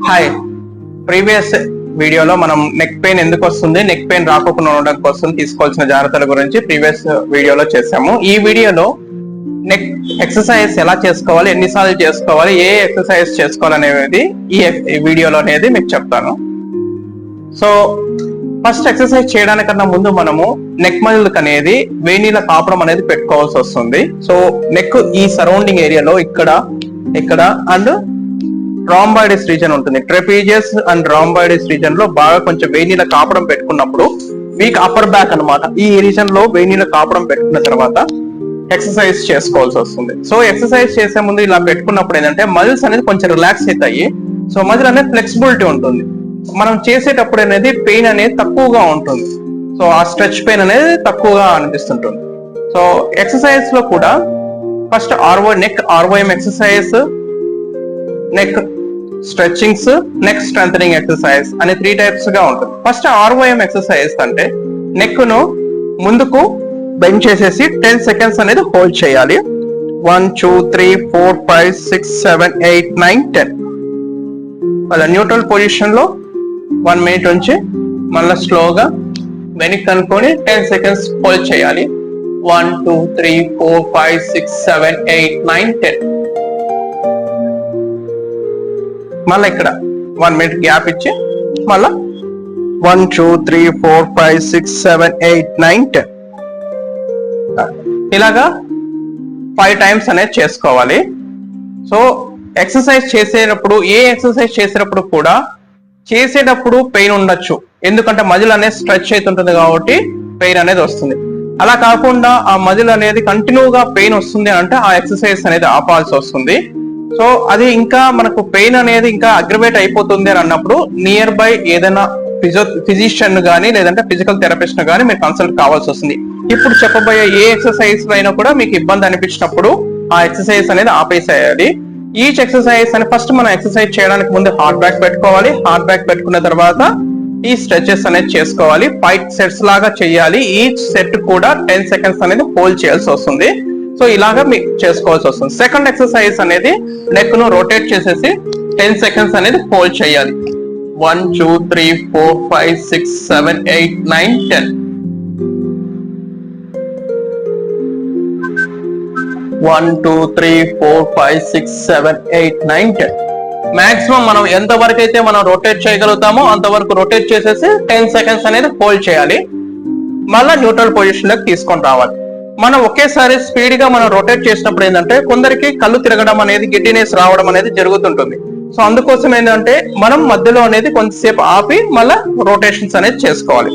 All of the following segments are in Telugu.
హాయ్, ప్రీవియస్ వీడియోలో మనం నెక్ పెయిన్ ఎందుకు వస్తుంది, నెక్ పెయిన్ రాకుండా ఉండడం కోసం తీసుకోవాల్సిన జాగ్రత్తల గురించి ప్రీవియస్ వీడియోలో చేసాము. ఈ వీడియోలో నెక్ ఎక్సర్సైజ్ ఎలా చేసుకోవాలి, ఎన్నిసార్లు చేసుకోవాలి, ఏ ఎక్సర్సైజ్ చేసుకోవాలనేది ఈ వీడియోలో అనేది మీకు చెప్తాను. సో ఫస్ట్ ఎక్సర్సైజ్ చేయడానికన్నా ముందు మనము నెక్ మజిల్కి అనేది వేణీల కాపడం అనేది పెట్టుకోవాల్సి వస్తుంది. సో నెక్ ఈ సరౌండింగ్ ఏరియాలో ఇక్కడ అండ్ రాంబాయిడిస్ రీజన్ ఉంటుంది. ట్రెపీజియస్ అండ్ రాంబాయిడిస్ రీజన్ లో బాగా కొంచెం వేణీల కాపడం పెట్టుకున్నప్పుడు వీక్ అప్పర్ బ్యాక్ అన్నమాట, ఈ రీజన్ లో వేణీల కాపడం పెట్టుకున్న తర్వాత ఎక్సర్సైజ్ చేసుకోవాల్సి వస్తుంది. సో ఎక్సర్సైజ్ చేసే ముందు ఇలా పెట్టుకున్నప్పుడు ఏంటంటే మజిల్స్ అనేది కొంచెం రిలాక్స్ అవుతాయి. సో మజిల్ అనేది ఫ్లెక్సిబిలిటీ ఉంటుంది. మనం చేసేటప్పుడు అనేది పెయిన్ అనేది తక్కువగా ఉంటుంది. సో ఆ స్ట్రెచ్ పెయిన్ అనేది తక్కువగా అనిపిస్తుంటుంది. సో ఎక్సర్సైజ్ లో కూడా first neck ROM exercise, neck stretchings, neck strengthening exercise అనే 3 టైప్స్ గా ఉంటుంది. ఫస్ట్ ఆర్ఓఎం ఎక్సర్సైజ్ అంటే నెక్ ను ముందుకు బెండ్ చేసేసి 10 సెకండ్స్ అనేది హోల్డ్ చేయాలి. 1 2 3 4 5 6 7 8 9 10. మళ్ళీ న్యూట్రల్ పొజిషన్ లో 1 మినిట్ ఉంచి మళ్ళీ స్లోగా వెనక్కి అనుకొని 10 సెకండ్స్ హోల్డ్ చేయాలి. 1 2 3 4 5 6 7 8 9 10. మళ్ళీ ఇక్కడ 1 మినిట్ గ్యాప్ ఇచ్చి మళ్ళా 1 2 3 4 5 6 7 8 9 10 ఇలాగా 5 టైమ్స్ అనేది చేసుకోవాలి. సో ఎక్సర్సైజ్ చేసేటప్పుడు ఏ ఎక్సర్సైజ్ చేసేటప్పుడు కూడా చేసేటప్పుడు పెయిన్ ఉండొచ్చు, ఎందుకంటే మజిల్ అనేది స్ట్రెచ్ అవుతుంటుంది కాబట్టి పెయిన్ అనేది వస్తుంది. అలా కాకుండా ఆ మజిల్ అనేది కంటిన్యూగా పెయిన్ వస్తుంది అంటే ఆ ఎక్సర్సైజ్ అనేది ఆపాల్సి వస్తుంది. సో అది ఇంకా మనకు పెయిన్ అనేది ఇంకా అగ్రవేట్ అయిపోతుంది అని అన్నప్పుడు నియర్ బై ఏదైనా ఫిజిషియన్ గానీ లేదంటే ఫిజికల్ థెరపిస్ట్ గానీ మీరు కన్సల్ట్ కావాల్సి వస్తుంది. ఇప్పుడు చెప్పబోయే ఏ ఎక్సర్సైజ్ అయినా కూడా మీకు ఇబ్బంది అనిపించినప్పుడు ఆ ఎక్సర్సైజ్ అనేది ఆపేసేయాలి. ఈచ్ ఎక్సర్సైజ్ అని ఫస్ట్ మనం ఎక్సర్సైజ్ చేయడానికి ముందు హార్డ్ బ్యాక్ పెట్టుకోవాలి. హార్డ్ బ్యాక్ పెట్టుకున్న తర్వాత ఈ స్ట్రెచెస్ అనేది చేసుకోవాలి. 5 సెట్స్ లాగా చేయాలి. ఈచ్ సెట్ కూడా 10 సెకండ్స్ అనేది హోల్డ్ చేయాల్సి వస్తుంది. సో ఇలాగా మీకు చేసుకోవాల్సి వస్తుంది. సెకండ్ ఎక్సర్సైజ్ అనేది నెక్ ను రొటేట్ చేసేసి 10 సెకండ్స్ అనేది హోల్డ్ చేయాలి. 1 2 3 4 5 6 7 8 9 10. 1 2 3 4 5 6 7 8 9 10. మాక్సిమం మనం ఎంత వరకు అయితే మనం రొటేట్ చేయగలుగుతామో అంతవరకు రొటేట్ చేసేసి 10 సెకండ్స్ అనేది హోల్డ్ చేయాలి. మళ్ళీ న్యూట్రల్ పొజిషన్ లోకి తీసుకొని రావాలి. మనం ఒకేసారి స్పీడ్ గా మనం రొటేట్ చేసినప్పుడు ఏంటంటే కొందరికి కళ్ళు తిరగడం అనేది, గిడ్డినెస్ రావడం అనేది జరుగుతుంటుంది. సో అందుకోసం ఏంటంటే మనం మధ్యలో అనేది కొంతసేపు ఆపి మళ్ళీ రొటేషన్స్ అనేది చేసుకోవాలి.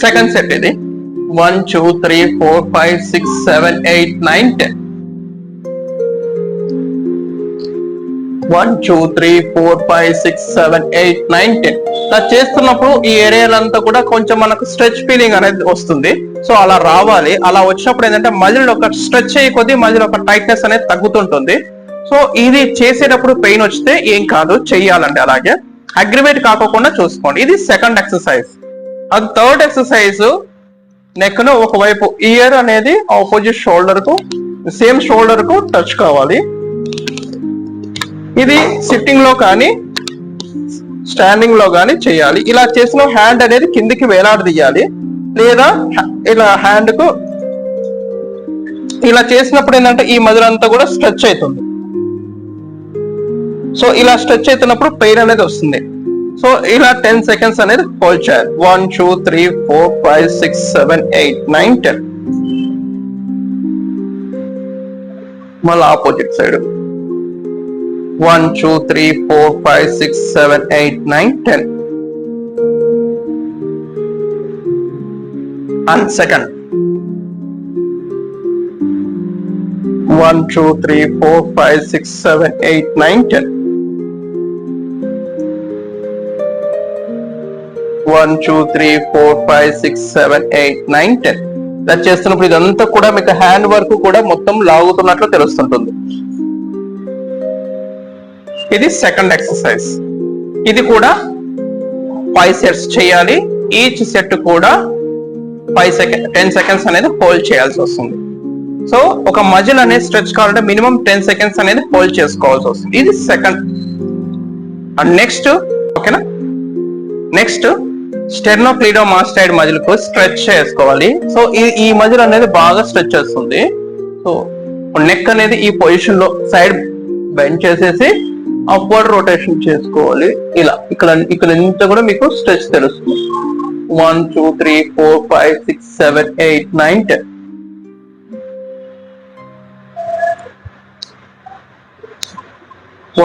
సెకండ్ సెట్ ఇది 1 2 3 4 5 6 7 8 9 10. 1 2 3 4 5 6 7 8 9 10. ఇలా చేస్తున్నప్పుడు ఈ ఏరియాలంతా కూడా కొంచెం మనకు స్ట్రెచ్ ఫీలింగ్ అనేది వస్తుంది. సో అలా రావాలి. అలా వచ్చినప్పుడు ఏంటంటే మజిల్ ఒక స్ట్రెచ్ అయ్యే కొద్దీ మజిల్ ఒక టైట్నెస్ అనేది తగ్గుతుంటుంది. సో ఇది చేసేటప్పుడు పెయిన్ వస్తే ఏం కాదు, చెయ్యాలండి. అలాగే అగ్రివేట్ కాకుండా చూసుకోండి. ఇది సెకండ్ ఎక్సర్సైజ్. అది థర్డ్ ఎక్సర్సైజ్ నెక్ ను ఒకవైపు ఇయర్ అనేది ఆపోజిట్ షోల్డర్ కు, సేమ్ షోల్డర్ కు టచ్ కావాలి. ఇది సిట్టింగ్ లో కానీ స్టాండింగ్ లో కానీ చేయాలి. ఇలా చేసిన హ్యాండ్ అనేది కిందికి వేలాడదీయాలి, లేదా ఇలా హ్యాండ్ కు ఇలా చేసినప్పుడు ఏంటంటే ఈ మజిల్ అంతా కూడా స్ట్రెచ్ అవుతుంది. సో ఇలా స్ట్రెచ్ అవుతున్నప్పుడు పెయిన్ అనేది వస్తుంది. సో ఇలా 10 సెకండ్స్ అనేది హోల్డ్ చేయాలి. 1 2 3 4 5 6 7 8 9 10. మళ్ళీ ఆపోజిట్ సైడ్ 1 2 3 4 5 6 7 8 9 10. And second 1 2 3 4 5 6 7 8 9 10. 1 2 3 4 5 6 7 8 9 10. ఇలా చేస్తున్నప్పుడు ఇదంతా కూడా మీకు హ్యాండ్ వర్క్ కూడా మొత్తం లాగుతున్నట్లు తెలుస్తుంటుంది. ఇది సెకండ్ ఎక్సర్సైజ్. ఇది కూడా 5 సెట్స్ చేయాలి. ఈచ్ సెట్ కూడా 10 సెకండ్స్ అనేది హోల్డ్ చేయాల్సి వస్తుంది. సో ఒక మజిల్ అనేది స్ట్రెచ్ కావాలంటే మినిమం 10 సెకండ్స్ అనేది హోల్డ్ చేసుకోవాల్సి వస్తుంది. ఇది సెకండ్. అండ్ నెక్స్ట్ ఓకేనా. నెక్స్ట్ స్టెర్నోక్లీడోమాస్టైడ్ మజిల్ కు స్ట్రెచ్ చేసుకోవాలి. సో ఈ మజిల్ అనేది బాగా స్ట్రెచ్ చేస్తుంది. సో నెక్ అనేది ఈ పొజిషన్ లో సైడ్ బెండ్ చేసేసి అప్వర్డ్ రొటేషన్ చేసుకోవాలి. ఇలా ఇక్కడ ఇంత కూడా మీకు స్ట్రెచ్ తెలుస్తుంది. 1 2 3 4 5 6 7 8 9 10.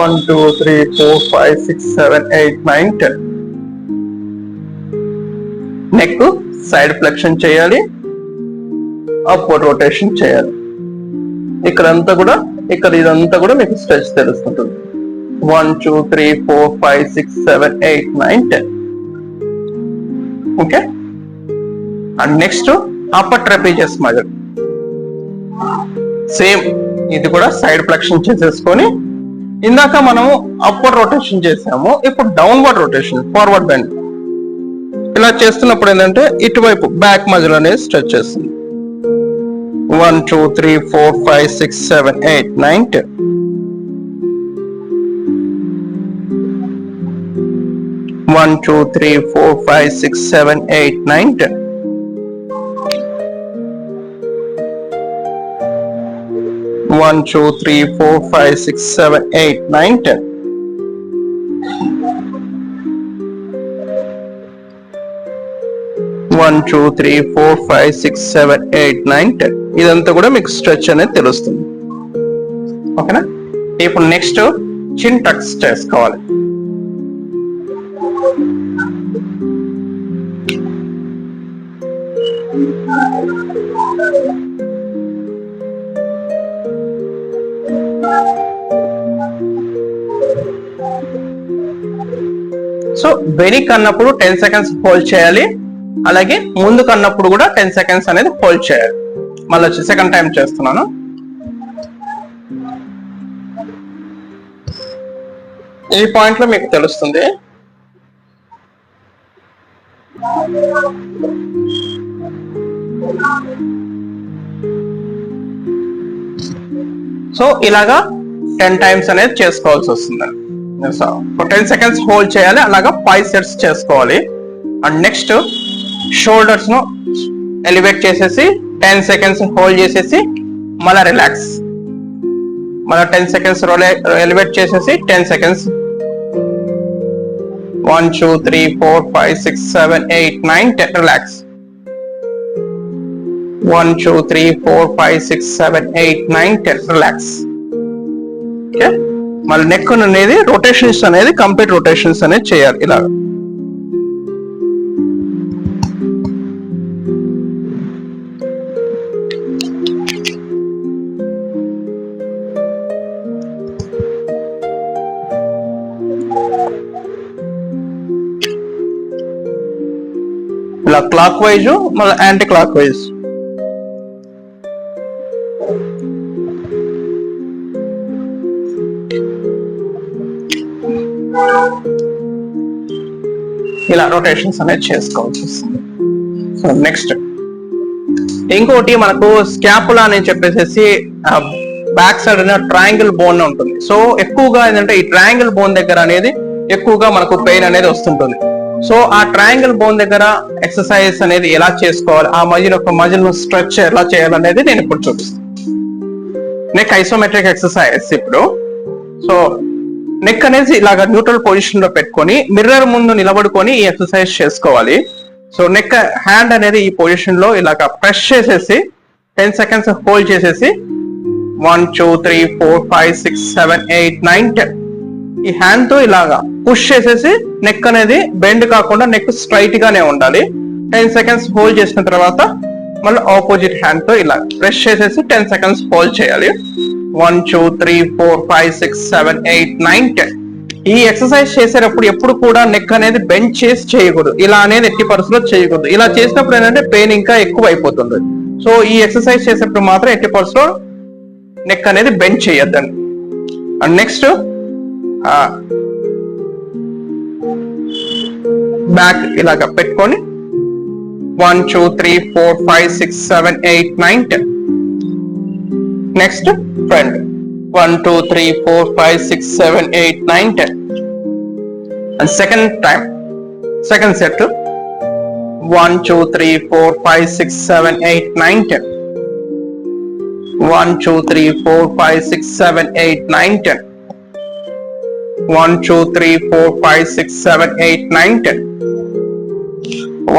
1 2 3 4 5 6 7 8 9 10. నెక్ సైడ్ ఫ్లెక్షన్ చేయాలి, అప్వర్డ్ రొటేషన్ చేయాలి. ఇక్కడంతా కూడా ఇదంతా కూడా మీకు stretch తెలుస్తుంటుంది. 1 2 3 4 5 6 7 8 9 10. Okay. And next upper trapezius muscle. Same ఇది కూడా సైడ్ ఫ్లెక్షన్ చేసేసుకొని, ఇందాక మనము అప్వర్డ్ రొటేషన్ చేసాము, ఇప్పుడు డౌన్వర్డ్ రొటేషన్, ఫార్వర్డ్ బెండ్. ఇలా చేస్తున్నప్పుడు ఏంటంటే ఇటువైపు బ్యాక్ మజిల్ అనేది స్ట్రెచ్ చేస్తుంది. 1 2 3 4 5 6 7 8 9 10. 1 2 3 4 5 6 7 8 9 10. 1 2 3 4 5 6 7 8 9 10. 1 2 3 4 5 6 7 8 9 10. ఇదంతా కూడా మీకు స్ట్రెచ్ అనేది తెలుస్తుంది. ఓకేనా. ఇప్పుడు నెక్స్ట్ చిన్ టక్స్ చేసుకోవాలి. సో వెనక్ అన్నప్పుడు 10 సెకండ్స్ హోల్డ్ చేయాలి, అలాగే ముందు కన్నప్పుడు కూడా 10 సెకండ్స్ అనేది హోల్డ్ చేయాలి. మళ్ళీ సెకండ్ టైం చేస్తున్నాను. ఈ పాయింట్ లో మీకు తెలుస్తుంది. సో ఇలాగా 10 టైమ్స్ అనేది చేసుకోవాల్సి వస్తుంది. 10 సెకండ్స్ హోల్డ్ చేయాలి, అలాగా 5 సెట్స్ చేసుకోవాలి. అండ్ నెక్స్ట్ షోల్డర్స్ ను ఎలివేట్ చేసేసి 10 సెకండ్స్ హోల్డ్ చేసేసి మళ్ళీ రిలాక్స్, మళ్ళీ 10 సెకండ్స్ ఎలివేట్ చేసేసి 10 సెకండ్స్ 1 2 3 4 5 6 7 8 9 10 రిలాక్స్. 1 2 3 4 5 6 7 8 9 10 రిలాక్స్. ఓకే. మళ్ళీ నెక్ అనేది రొటేషన్స్ అనేది కంప్లీట్ రొటేషన్స్ అనేది చేయాలి. ఇలా క్లాక్ వైజ్ మళ్ళీ యాంటీ క్లాక్ వైజ్. ఇలా రొటేషన్స్ అనేది చేసుకోవాల్సి వస్తుంది. సో నెక్స్ట్ ఇంకోటి మనకు స్కాపులా అని చెప్పేసి బ్యాక్ సైడ్ ట్రయాంగిల్ బోన్ ఉంటుంది. సో ఎక్కువగా ఏంటంటే ఈ ట్రయాంగిల్ బోన్ దగ్గర అనేది ఎక్కువగా మనకు పెయిన్ అనేది వస్తుంటుంది. సో ఆ ట్రయాంగిల్ బోన్ దగ్గర ఎక్సర్సైజ్ అనేది ఎలా చేసుకోవాలి, ఆ మజిల్ ను స్ట్రెచ్ ఎలా చేయాలనేది నేను ఇప్పుడు చూపిస్తాను. Neck isometric exercise. ఇప్పుడు సో నెక్ అనేది ఇలాగ న్యూట్రల్ పొజిషన్ లో పెట్టుకొని మిర్రర్ ముందు నిలబడుకొని ఈ ఎక్సర్సైజ్ చేసుకోవాలి. సో నెక్ హ్యాండ్ అనేది ఈ పొజిషన్ లో ఇలాగ ప్రెస్ చేసేసి 10 సెకండ్స్ హోల్డ్ చేసేసి 1 2 3 4 5 6 7 8 9 10 ఈ హ్యాండ్ తో ఇలాగా పుష్ చేసేసి నెక్ అనేది బెండ్ కాకుండా నెక్ స్ట్రైట్ గానే ఉండాలి. 10 సెకండ్స్ హోల్డ్ చేసిన తర్వాత మళ్ళీ ఆపోజిట్ హ్యాండ్ తో ఇలా ప్రెస్ చేసేసి 10 సెకండ్స్ హోల్డ్ చేయాలి. 1 2 3 4 5 6 7 8 9 10. ఈ ఎక్సర్సైజ్ చేసేటప్పుడు ఎప్పుడు కూడా నెక్ అనేది బెండ్ చేసి చేయకూడదు. ఇలా అనేది ఎట్టి పరిస్థితుల్లో చేయకూడదు. ఇలా చేసినప్పుడు ఏంటంటే పెయిన్ ఇంకా ఎక్కువ అయిపోతుంది. సో ఈ ఎక్సర్సైజ్ చేసేటప్పుడు మాత్రం ఎట్టి పరిస్థితుల్లో నెక్ అనేది బెండ్ చేయొద్దండి. అండ్ నెక్స్ట్ బ్యాక్ ఇలాగా పెట్టుకొని 1 2 3 4 5 6 7 8 9 10. Next front 1 2 3 4 5 6 7 8 9 10. And second set 1 2 3 4 5 6 7 8 9 10 1 2 3 4 5 6 7 8 9 10 1 2 3 4 5 6 7 8 9 10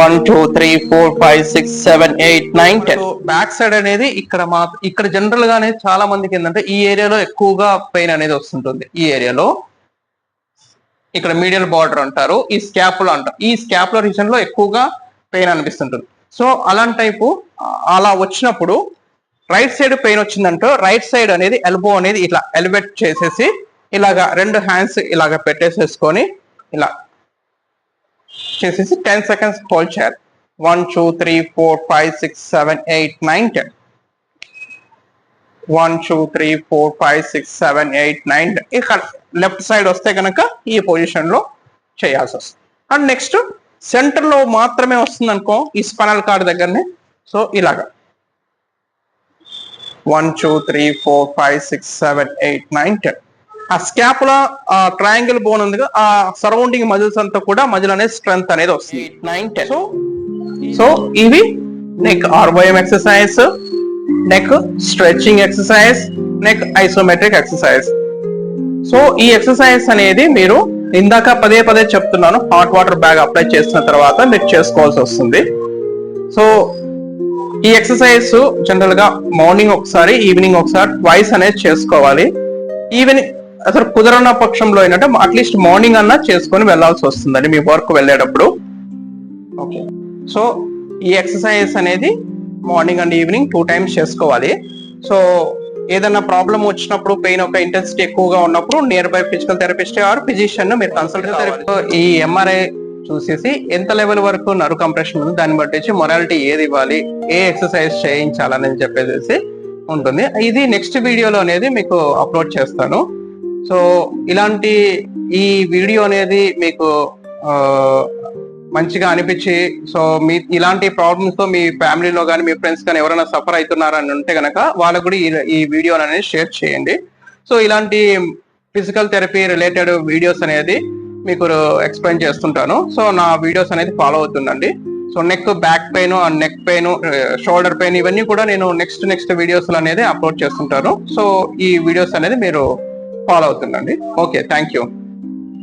1 2 3 4 5 6 7 8 9 10. Back side అనేది ఇక్కడ జనరల్ గానే చాలా మందికి ఏంటంటే ఈ ఏరియాలో ఎక్కువగా పెయిన్ అనేది వస్తుంటుంది. ఈ ఏరియాలో ఇక్కడ మీడియల్ బార్డర్ అంటారు, ఈ స్కాపులా అంటారు, ఈ స్కాపులర్ రీజన్ లో ఎక్కువగా పెయిన్ అనిపిస్తుంటుంది. సో అలాంటి టైపు అలా వచ్చినప్పుడు రైట్ సైడ్ పెయిన్ వచ్చిందంటో రైట్ సైడ్ అనేది ఎల్బో అనేది ఇట్లా ఎలివేట్ చేసేసి ఇలాగా 2 హ్యాండ్స్ ఇలాగా పెట్టేసేసుకొని ఇలా చేసేసి 10 seconds హోల్డ్ చేయాలి. 1 2 3 4 5 6 7 8 9 10 1 2 3 4 5 6 7 8 9 10. ఇక్కడ లెఫ్ట్ సైడ్ వస్తే కనుక ఈ పొజిషన్ లో చేయాల్సి వస్తుంది. అండ్ నెక్స్ట్ సెంటర్ లో మాత్రమే వస్తుంది అనుకో ఈ స్పైనల్ కార్డ్ దగ్గరనే. సో ఇలాగా 1 2 3 4 5 6 7 8 9 10. ఆ స్కాపులా ట్రయాంగిల్ బోన్ ఉంది, ఆ సరౌండింగ్ మజిల్స్ అంతా కూడా మజిల్ అనేది స్ట్రెంత్ అనేది వస్తుంది. 9 10. సో ఇవి neck ROM exercise, neck stretching exercise, neck isometric exercise. So ఈ ఎక్సర్సైజ్ అనేది మీరు ఇందాక పదే చెప్తున్నాను, హాట్ వాటర్ బ్యాగ్ అప్లై చేసిన తర్వాత మీరు చేసుకోవాల్సి వస్తుంది. సో ఈ ఎక్సర్సైజ్ జనరల్ గా మార్నింగ్ ఒకసారి, ఈవినింగ్ ఒకసారి, ట్వైస్ అనేది చేసుకోవాలి. ఈవినింగ్ అసలు కుదరన పక్షంలో ఏంటంటే అట్లీస్ట్ మార్నింగ్ అన్నా చేసుకొని వెళ్లాల్సి వస్తుందండి మీ వర్క్ వెళ్ళేటప్పుడు. ఓకే, సో ఈ ఎక్సర్సైజ్ అనేది మార్నింగ్ అండ్ ఈవినింగ్ 2 times చేసుకోవాలి. సో ఏదైనా ప్రాబ్లం వచ్చినప్పుడు, పెయిన్ ఒక ఇంటెన్సిటీ ఎక్కువగా ఉన్నప్పుడు near by physical therapist or physician మీరు కన్సల్ట్ చేయాలి. ఈ ఎంఆర్ఐ చూసేసి ఎంత లెవెల్ వరకు నర్వ్ కంప్రెషన్ ఉంది దాన్ని బట్టి మొరాలిటీ ఏది ఇవ్వాలి, ఏ ఎక్సర్సైజ్ చేయించాలని చెప్పేసి ఉంటుంది. ఇది నెక్స్ట్ వీడియోలో అనేది మీకు అప్లోడ్ చేస్తాను. సో ఇలాంటి ఈ వీడియో అనేది మీకు మంచిగా అనిపించి, సో మీ ఇలాంటి ప్రాబ్లమ్స్ తో మీ ఫ్యామిలీలో కానీ మీ ఫ్రెండ్స్ కానీ ఎవరైనా సఫర్ అవుతున్నారని ఉంటే కనుక వాళ్ళకు కూడా ఈ వీడియో అనేది షేర్ చేయండి. సో ఇలాంటి ఫిజికల్ థెరపీ రిలేటెడ్ వీడియోస్ అనేది మీకు ఎక్స్ప్లెయిన్ చేస్తుంటాను. సో నా వీడియోస్ అనేది ఫాలో అవుతుండండి. So back pain and neck pain, shoulder pain ఇవన్నీ కూడా నేను నెక్స్ట్ వీడియోస్ అనేది అప్లోడ్ చేస్తుంటాను. సో ఈ వీడియోస్ అనేది మీరు ఫాలో అవుతుండండి. Okay, thank you.